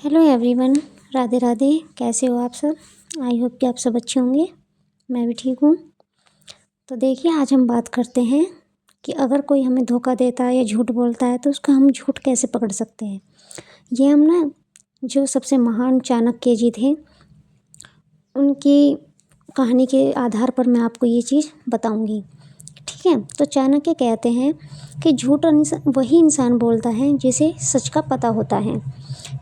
Hello everyone, Radhe Radhe. कैसे हो आप सब? आई होप कि आप सब अच्छे होंगे। मैं भी ठीक हूँ। तो देखिए, आज हम बात करते हैं कि अगर कोई हमें धोखा देता है या झूठ बोलता है तो उसका हम झूठ कैसे पकड़ सकते हैं। ये हम ना जो सबसे महान चाणक्य जी थे उनकी कहानी के आधार पर मैं आपको ये चीज़ बताऊँगी। ठीक है, तो चाणक्य कहते हैं कि झूठ वही इंसान बोलता है जिसे सच का पता होता है,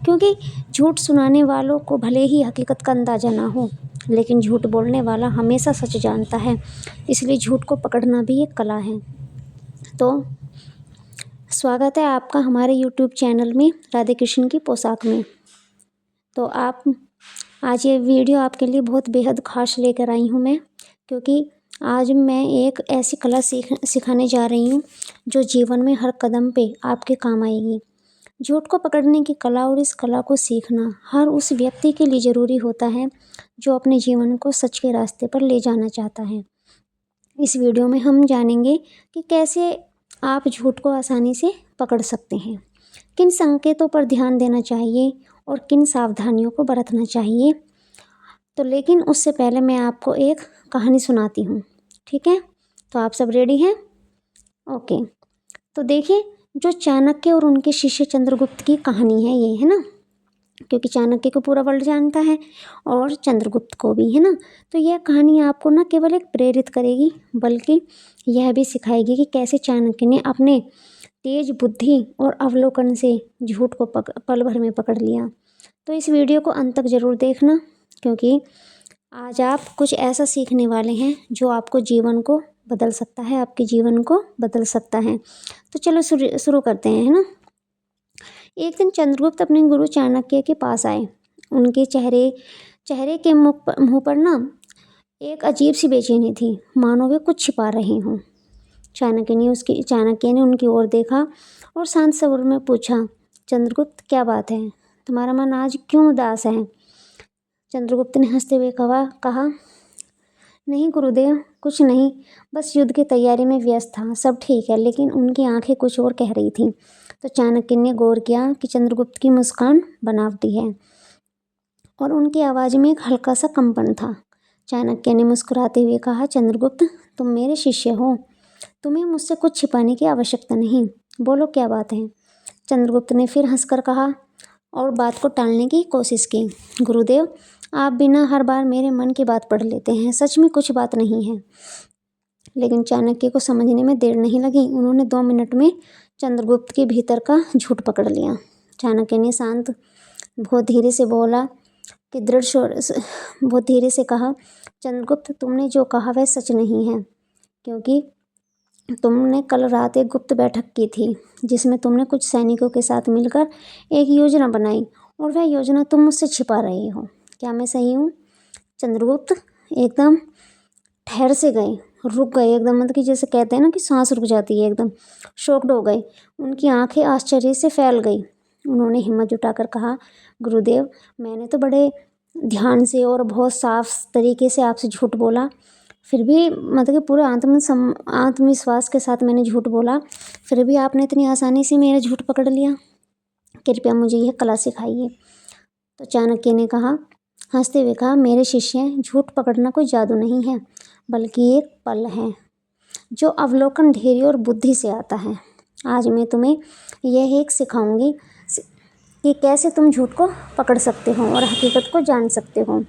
क्योंकि झूठ सुनाने वालों को भले ही हकीकत का अंदाज़ा ना हो, लेकिन झूठ बोलने वाला हमेशा सच जानता है। इसलिए झूठ को पकड़ना भी एक कला है। तो स्वागत है आपका हमारे यूट्यूब चैनल में राधे कृष्ण की पोशाक में। तो आप आज ये वीडियो आपके लिए बहुत बेहद खास लेकर आई हूँ मैं, क्योंकि आज मैं एक ऐसी कला सिखाने जा रही हूँ जो जीवन में हर कदम पे आपके काम आएगी। झूठ को पकड़ने की कला और इस कला को सीखना हर उस व्यक्ति के लिए ज़रूरी होता है जो अपने जीवन को सच के रास्ते पर ले जाना चाहता है। इस वीडियो में हम जानेंगे कि कैसे आप झूठ को आसानी से पकड़ सकते हैं, किन संकेतों पर ध्यान देना चाहिए और किन सावधानियों को बरतना चाहिए। तो लेकिन उससे पहले मैं आपको एक कहानी सुनाती हूँ। ठीक है, तो आप सब रेडी हैं? ओके। तो देखिए, जो चाणक्य और उनके शिष्य चंद्रगुप्त की कहानी है ये, है ना, क्योंकि चाणक्य को पूरा वर्ल्ड जानता है और चंद्रगुप्त को भी, है ना। तो यह कहानी आपको न केवल एक प्रेरित करेगी बल्कि यह भी सिखाएगी कि कैसे चाणक्य ने अपने तेज बुद्धि और अवलोकन से झूठ को पल भर में पकड़ लिया। तो इस वीडियो को अंत तक ज़रूर देखना, क्योंकि आज आप कुछ ऐसा सीखने वाले हैं जो आपको जीवन को बदल सकता है, आपके जीवन को बदल सकता है। तो चलो शुरू करते हैं, है ना। एक दिन चंद्रगुप्त अपने गुरु चाणक्य के पास आए। उनके चेहरे के मुंह पर ना एक अजीब सी बेचैनी थी, मानो वे कुछ छिपा रहे हों। चाणक्य ने उनकी ओर देखा और शांत स्वर में पूछा, चंद्रगुप्त क्या बात है, तुम्हारा मन आज क्यों उदास है? चंद्रगुप्त ने हंसते हुए कहा, नहीं गुरुदेव, कुछ नहीं, बस युद्ध की तैयारी में व्यस्त था, सब ठीक है। लेकिन उनकी आंखें कुछ और कह रही थीं। तो चाणक्य ने गौर किया कि चंद्रगुप्त की मुस्कान बनावटी है और उनकी आवाज़ में एक हल्का सा कंपन था। चाणक्य ने मुस्कुराते हुए कहा, चंद्रगुप्त, तुम मेरे शिष्य हो, तुम्हें मुझसे कुछ छिपाने की आवश्यकता नहीं, बोलो क्या बात है। चंद्रगुप्त ने फिर हंसकर कहा और बात को टालने की कोशिश की, गुरुदेव, आप बिना हर बार मेरे मन की बात पढ़ लेते हैं, सच में कुछ बात नहीं है। लेकिन चाणक्य को समझने में देर नहीं लगी। उन्होंने 2 मिनट में चंद्रगुप्त के भीतर का झूठ पकड़ लिया। चाणक्य ने बहुत धीरे से बोला कि बहुत धीरे से कहा, चंद्रगुप्त, तुमने जो कहा वह सच नहीं है, क्योंकि तुमने कल रात एक गुप्त बैठक की थी जिसमें तुमने कुछ सैनिकों के साथ मिलकर एक योजना बनाई और वह योजना तुम मुझसे छिपा रहे हो। क्या मैं सही हूँ? चंद्रगुप्त एकदम ठहर से गए, रुक गए एकदम, मतलब कि जैसे कहते हैं ना कि सांस रुक जाती है, एकदम शॉक्ड हो गए। उनकी आंखें आश्चर्य से फैल गई। उन्होंने हिम्मत जुटाकर कहा, गुरुदेव, मैंने तो बड़े ध्यान से और बहुत साफ तरीके से आपसे झूठ बोला, फिर भी मतलब कि पूरे आत्मविश्वास के साथ मैंने झूठ बोला, फिर भी आपने इतनी आसानी से मेरा झूठ पकड़ लिया। कृपया मुझे यह कला सिखाइए। तो चाणक्य ने कहा, हंसते हुए कहा, मेरे शिष्य, झूठ पकड़ना कोई जादू नहीं है, बल्कि एक पल है जो अवलोकन, धैर्य और बुद्धि से आता है। आज मैं तुम्हें यह एक सिखाऊंगी कि कैसे तुम झूठ को पकड़ सकते हो और हकीकत को जान सकते हो।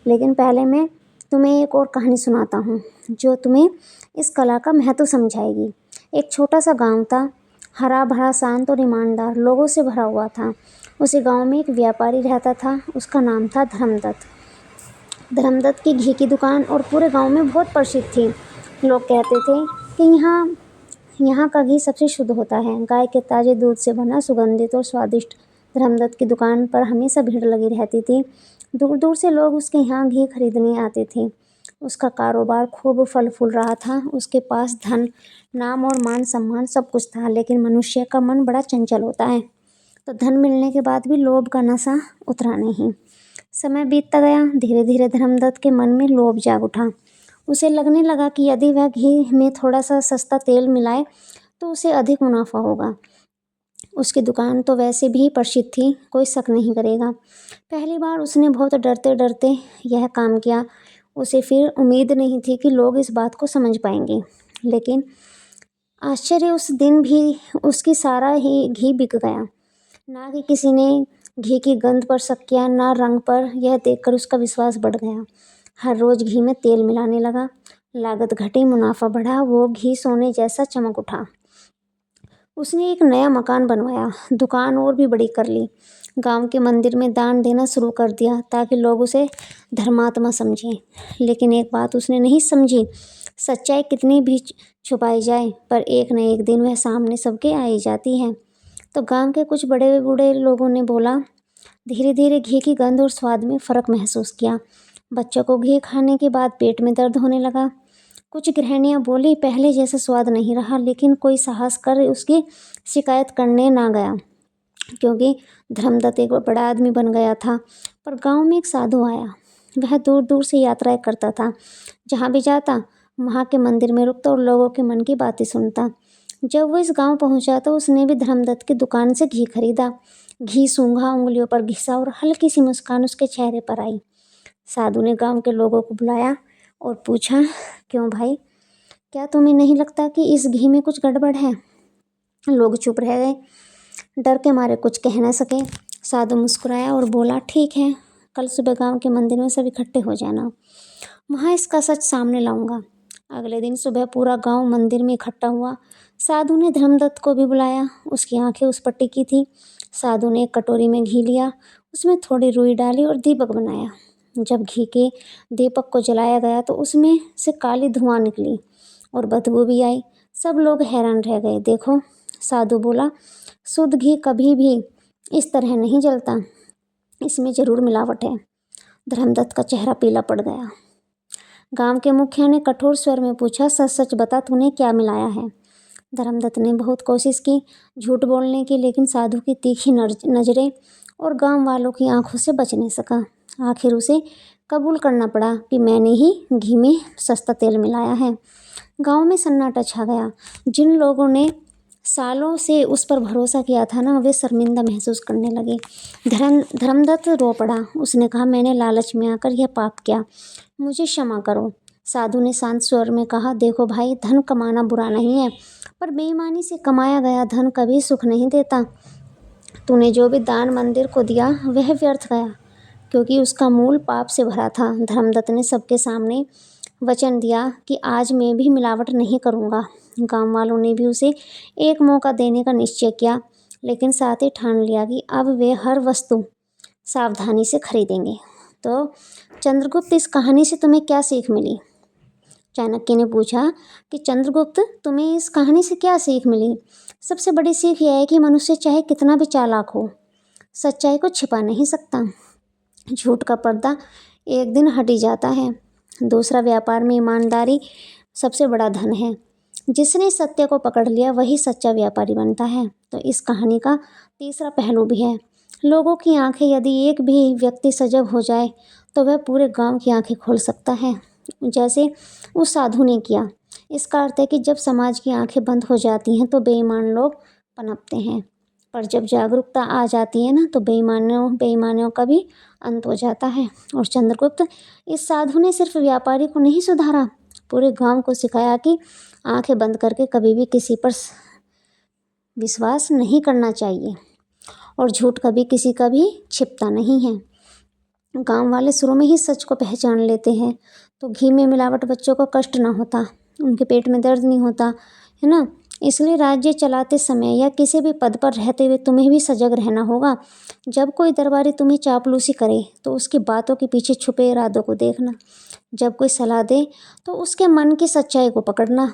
लेकिन पहले मैं तुम्हें एक और कहानी सुनाता हूँ जो तुम्हें इस कला का महत्व समझाएगी। एक छोटा सा गांव था, हरा भरा, शांत और ईमानदार लोगों से भरा हुआ था। उसी गांव में एक व्यापारी रहता था, उसका नाम था धर्मदत्त। धर्मदत्त की घी की दुकान और पूरे गांव में बहुत प्रसिद्ध थी। लोग कहते थे कि यहाँ का घी सबसे शुद्ध होता है, गाय के ताजे दूध से बना, सुगंधित और स्वादिष्ट। धर्मदत्त की दुकान पर हमेशा भीड़ लगी रहती थी। दूर दूर से लोग उसके यहाँ घी खरीदने आते थे। उसका कारोबार खूब फल फूल रहा था। उसके पास धन, नाम और मान सम्मान सब कुछ था, लेकिन मनुष्य का मन बड़ा चंचल होता है, तो धन मिलने के बाद भी लोभ का नशा उतरा नहीं। समय बीतता गया। धीरे धीरे धर्मदत्त के मन में लोभ जाग उठा। उसे लगने लगा कि यदि वह घी में थोड़ा सा सस्ता तेल मिलाए तो उसे अधिक मुनाफा होगा। उसकी दुकान तो वैसे भी प्रसिद्ध थी, कोई शक नहीं करेगा। पहली बार उसने बहुत डरते डरते यह काम किया। उसे फिर उम्मीद नहीं थी कि लोग इस बात को समझ पाएंगे, लेकिन आश्चर्य, उस दिन भी उसकी सारा ही घी बिक गया। ना कि किसी ने घी की गंध पर शक किया, ना रंग पर। यह देखकर उसका विश्वास बढ़ गया। हर रोज़ घी में तेल मिलाने लगा। लागत घटी, मुनाफा बढ़ा, वो घी सोने जैसा चमक उठा। उसने एक नया मकान बनवाया, दुकान और भी बड़ी कर ली, गांव के मंदिर में दान देना शुरू कर दिया ताकि लोग उसे धर्मात्मा समझें। लेकिन एक बात उसने नहीं समझी, सच्चाई कितनी भी छुपाई जाए, पर एक न एक दिन वह सामने सबके आ ही जाती है। तो गांव के कुछ बड़े बूढ़े लोगों ने बोला। धीरे धीरे घी की गंध और स्वाद में फ़र्क महसूस किया। बच्चों को घी खाने के बाद पेट में दर्द होने लगा। कुछ गृहिणियाँ बोली, पहले जैसा स्वाद नहीं रहा, लेकिन कोई साहस कर उसकी शिकायत करने ना गया, क्योंकि धर्मदत्त एक बड़ा आदमी बन गया था। पर गांव में एक साधु आया। वह दूर दूर से यात्राएं करता था। जहाँ भी जाता वहाँ के मंदिर में रुकता और लोगों के मन की बातें सुनता। जब वो इस गांव पहुंचा तो उसने भी धर्मदत्त की दुकान से घी खरीदा। घी सूंघा, उंगलियों पर घिसा और हल्की सी मुस्कान उसके चेहरे पर आई। साधु ने गांव के लोगों को बुलाया और पूछा, क्यों भाई, क्या तुम्हें नहीं लगता कि इस घी में कुछ गड़बड़ है? लोग चुप रह गए, डर के मारे कुछ कह न सके। साधु मुस्कुराया और बोला, ठीक है, कल सुबह गांव के मंदिर में सब इकट्ठे हो जाना, वहाँ इसका सच सामने लाऊंगा। अगले दिन सुबह पूरा गांव मंदिर में इकट्ठा हुआ। साधु ने धर्मदत्त को भी बुलाया। उसकी आंखें उस पर टिकी थी। साधु ने एक कटोरी में घी लिया, उसमें थोड़ी रुई डाली और दीपक बनाया। जब घी के दीपक को जलाया गया तो उसमें से काली धुआं निकली और बदबू भी आई। सब लोग हैरान रह गए। देखो, साधु बोला, शुद्ध घी कभी भी इस तरह नहीं जलता, इसमें जरूर मिलावट है। धर्मदत्त का चेहरा पीला पड़ गया। गांव के मुखिया ने कठोर स्वर में पूछा, सच सच बता, तूने क्या मिलाया है? धर्मदत्त ने बहुत कोशिश की झूठ बोलने की, लेकिन साधु की तीखी नजरें और गांव वालों की आंखों से बच नहीं सका। आखिर उसे कबूल करना पड़ा कि मैंने ही घी में सस्ता तेल मिलाया है। गांव में सन्नाटा छा गया। जिन लोगों ने सालों से उस पर भरोसा किया था ना, वे शर्मिंदा महसूस करने लगे। धर्मदत्त रो पड़ा। उसने कहा, मैंने लालच में आकर यह पाप किया, मुझे क्षमा करो। साधु ने शांत स्वर में कहा, देखो भाई, धन कमाना बुरा नहीं है, पर बेईमानी से कमाया गया धन कभी सुख नहीं देता। तूने जो भी दान मंदिर को दिया वह व्यर्थ गया, क्योंकि उसका मूल पाप से भरा था। धर्मदत्त ने सबके सामने वचन दिया कि आज मैं भी मिलावट नहीं करूँगा। गांव वालों ने भी उसे एक मौका देने का निश्चय किया, लेकिन साथ ही ठान लिया कि अब वे हर वस्तु सावधानी से खरीदेंगे। तो चंद्रगुप्त, इस कहानी से तुम्हें क्या सीख मिली? चाणक्य ने पूछा कि चंद्रगुप्त, तुम्हें इस कहानी से क्या सीख मिली? सबसे बड़ी सीख यह है कि मनुष्य चाहे कितना भी चालाक हो, सच्चाई को छिपा नहीं सकता। झूठ का पर्दा एक दिन हट ही जाता है। दूसरा, व्यापार में ईमानदारी सबसे बड़ा धन है। जिसने सत्य को पकड़ लिया वही सच्चा व्यापारी बनता है। तो इस कहानी का तीसरा पहलू भी है। लोगों की आंखें, यदि एक भी व्यक्ति सजग हो जाए तो वह पूरे गांव की आंखें खोल सकता है, जैसे उस साधु ने किया। इसका अर्थ है कि जब समाज की आंखें बंद हो जाती हैं तो बेईमान लोग पनपते हैं, पर जब जागरूकता आ जाती है ना, तो बेईमानियों का भी अंत हो जाता है। और चंद्रगुप्त, इस साधु ने सिर्फ व्यापारी को नहीं सुधारा, पूरे गांव को सिखाया कि आंखें बंद करके कभी भी किसी पर विश्वास नहीं करना चाहिए, और झूठ कभी किसी का भी छिपता नहीं है। गांव वाले शुरू में ही सच को पहचान लेते हैं तो घी में मिलावट बच्चों को कष्ट ना होता, उनके पेट में दर्द नहीं होता, है ना। इसलिए राज्य चलाते समय या किसी भी पद पर रहते हुए तुम्हें भी सजग रहना होगा। जब कोई दरबारी तुम्हें चापलूसी करे तो उसकी बातों के पीछे छुपे इरादों को देखना। जब कोई सलाह दे तो उसके मन की सच्चाई को पकड़ना।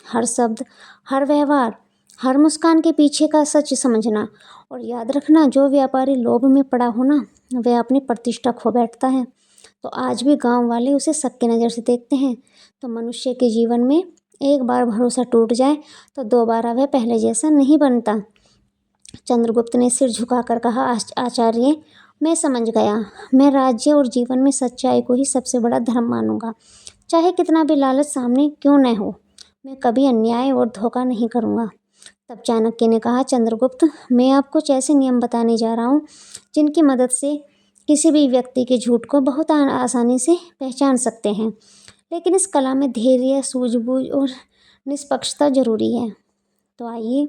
हर शब्द, हर व्यवहार, हर मुस्कान के पीछे का सच समझना। और याद रखना, जो व्यापारी लोभ में पड़ा हो ना, वह अपनी प्रतिष्ठा खो बैठता है। तो आज भी गांव वाले उसे शक की नज़र से देखते हैं। तो मनुष्य के जीवन में एक बार भरोसा टूट जाए तो दोबारा वह पहले जैसा नहीं बनता। चंद्रगुप्त ने सिर झुकाकर कहा, आचार्य, मैं समझ गया। मैं राज्य और जीवन में सच्चाई को ही सबसे बड़ा धर्म मानूंगा, चाहे कितना भी लालच सामने क्यों न हो। मैं कभी अन्याय और धोखा नहीं करूँगा। तब चाणक्य ने कहा, चंद्रगुप्त, मैं आपको कुछ ऐसे नियम बताने जा रहा हूँ जिनकी मदद से किसी भी व्यक्ति के झूठ को बहुत आसानी से पहचान सकते हैं। लेकिन इस कला में धैर्य, सूझबूझ और निष्पक्षता जरूरी है। तो आइए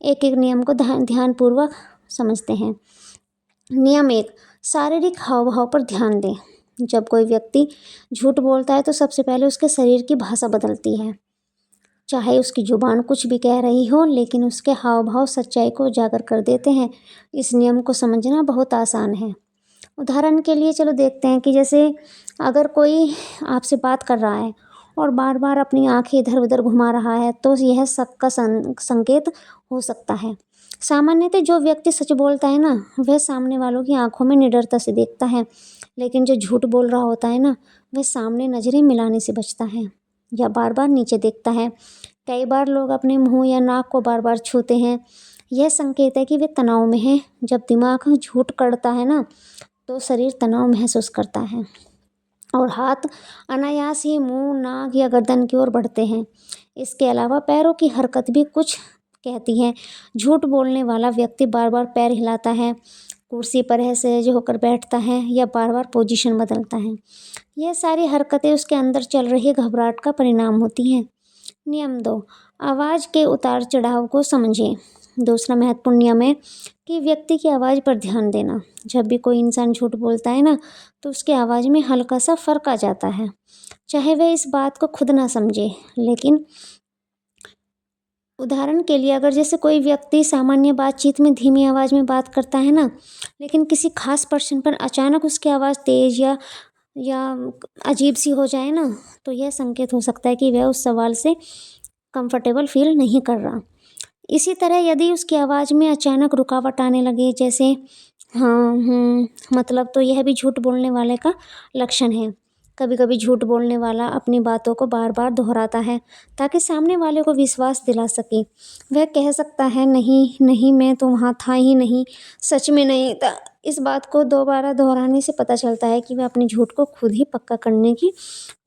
एक एक नियम को ध्यानपूर्वक समझते हैं। नियम 1, शारीरिक हाव भाव पर ध्यान दें। जब कोई व्यक्ति झूठ बोलता है तो सबसे पहले उसके शरीर की भाषा बदलती है। चाहे उसकी जुबान कुछ भी कह रही हो, लेकिन उसके हाव भाव सच्चाई को उजागर कर देते हैं। इस नियम को समझना बहुत आसान है। उदाहरण के लिए चलो देखते हैं कि जैसे अगर कोई आपसे बात कर रहा है और बार बार अपनी आंखें इधर उधर घुमा रहा है, तो यह शक का संकेत हो सकता है। सामान्यतः जो व्यक्ति सच बोलता है ना, वह सामने वालों की आंखों में निडरता से देखता है, लेकिन जो झूठ बोल रहा होता है ना, वह सामने नजरें मिलाने से बचता है या बार बार नीचे देखता है। कई बार लोग अपने मुंह या नाक को बार बार छूते हैं। यह संकेत है कि वे तनाव में हैं। जब दिमाग झूठ करता है ना, तो शरीर तनाव महसूस करता है और हाथ अनायास ही मुंह, नाक या गर्दन की ओर बढ़ते हैं। इसके अलावा पैरों की हरकत भी कुछ कहती है। झूठ बोलने वाला व्यक्ति बार बार पैर हिलाता है, कुर्सी पर असहज होकर बैठता है या बार बार पोजीशन बदलता है। यह सारी हरकतें उसके अंदर चल रही घबराहट का परिणाम होती हैं। नियम 2, आवाज़ के उतार चढ़ाव को समझें। दूसरा महत्वपूर्ण नियम है कि व्यक्ति की आवाज़ पर ध्यान देना। जब भी कोई इंसान झूठ बोलता है ना, तो उसकी आवाज़ में हल्का सा फ़र्क आ जाता है। चाहे वह इस बात को खुद ना समझे, लेकिन उदाहरण के लिए अगर जैसे कोई व्यक्ति सामान्य बातचीत में धीमी आवाज़ में बात करता है ना, लेकिन किसी खास पर्सन पर अचानक उसकी आवाज़ तेज़ या अजीब सी हो जाए ना, तो यह संकेत हो सकता है कि वह उस सवाल से कंफर्टेबल फील नहीं कर रहा। इसी तरह यदि उसकी आवाज़ में अचानक रुकावट आने लगे, जैसे हाँ, मतलब, तो यह भी झूठ बोलने वाले का लक्षण है। कभी कभी झूठ बोलने वाला अपनी बातों को बार बार दोहराता है ताकि सामने वाले को विश्वास दिला सके। वह कह सकता है, नहीं नहीं, मैं तो वहाँ था ही नहीं, सच में नहीं था। इस बात को दोबारा दोहराने से पता चलता है कि वह अपने झूठ को खुद ही पक्का करने की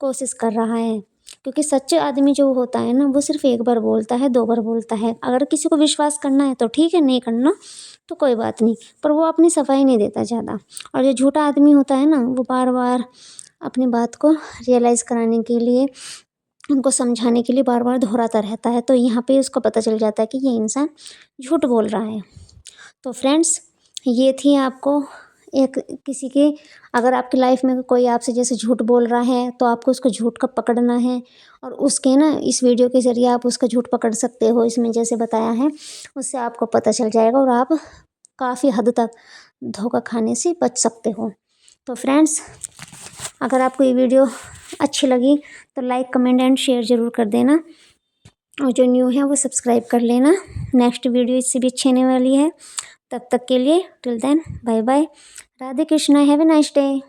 कोशिश कर रहा है। क्योंकि सच्चे आदमी जो होता है ना, वो सिर्फ एक बार बोलता है, 2 बार बोलता है। अगर किसी को विश्वास करना है तो ठीक है, नहीं करना तो कोई बात नहीं, पर वो अपनी सफाई नहीं देता ज़्यादा। और जो झूठा आदमी होता है ना, वो बार बार अपनी बात को रियलाइज़ कराने के लिए, उनको समझाने के लिए बार बार दोहराता रहता है। तो यहाँ पे उसको पता चल जाता है कि ये इंसान झूठ बोल रहा है। तो फ्रेंड्स, ये थी आपको एक किसी के, अगर आपकी लाइफ में कोई आपसे जैसे झूठ बोल रहा है, तो आपको उसको झूठ का पकड़ना है और उसके ना इस वीडियो के ज़रिए आप उसका झूठ पकड़ सकते हो। इसमें जैसे बताया है, उससे आपको पता चल जाएगा और आप काफ़ी हद तक धोखा खाने से बच सकते हो। तो फ्रेंड्स, अगर आपको ये वीडियो अच्छी लगी तो लाइक, कमेंट एंड शेयर ज़रूर कर देना, और जो न्यू है वो सब्सक्राइब कर लेना। नेक्स्ट वीडियो इससे भी अच्छी आने वाली है। तब तक के लिए till then, bye bye. Radhe Krishna, have a nice day.